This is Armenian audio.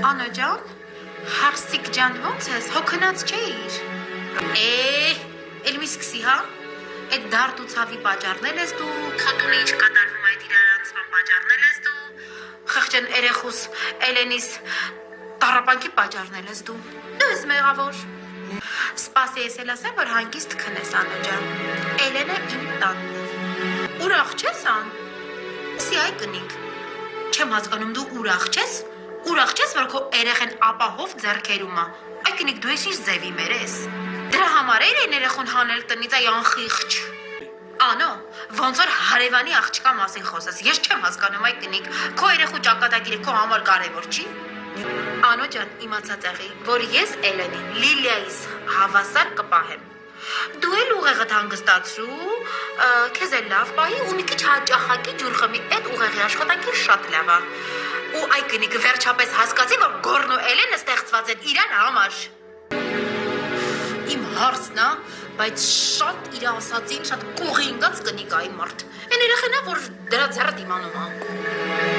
Անո ջան, հարսիկ ջան, ոնց ես, հոգնած չէիր։ Էլ մի սկսի, հա։ Այդ դարդ ու ցավի պատճառնել ես դու, քոտունի ինչ կատարվում այդ իրարանցման պատճառնել ես դու, խղճեն երեխուս Էլենիս տառապանքի պատճառնել ես դու։ Դու ես մեղավոր։ Սպասի ես էլ ասեմ, որ հանգիստ քնես, Անո ջան։ Էլենը իմ տանն է։ Ուրախ չես, ան։ Սի այ կնիկ։ Չեմ հասկանում, դու ուրախ չես։ Ուրախ չես, որ քո երեխեն ապահով ձեռքերում է։ Այ կնիկ, դու ես ինչ ձևի մերես։ Դրա համար էր երեխուն հանել տնից այ անխիղճ։ Անո, ոնց որ հարևանի աղջկա մասին խոսես։ Ես չեմ հասկանում, այ կնիկ, քո երեխու ճակատագիրը քո համար կարևոր չի։ Անո ջան, իմացած եղի, որ ես Էլենին Լիլիայիս հավասար կպահեմ։ Դու էլ ուղեղդ հանգստացրու, քեզ էլ լավ պահի ու մի քիչ հաճախակի ջուր խմի, այդ ուղեղի աշխատանքը շատ լավ է։ Ու այ կնիկ, վերջապես հասկացի, որ Գորն ու Էլենը ստեղծված են իրար համար։ Իմ հարցն է, բայց շատ իր ասածին շատ կողի ընկած կնիկ այն մարդ։ Այն երեխան է, որ դրա ձեռը դիմանում է։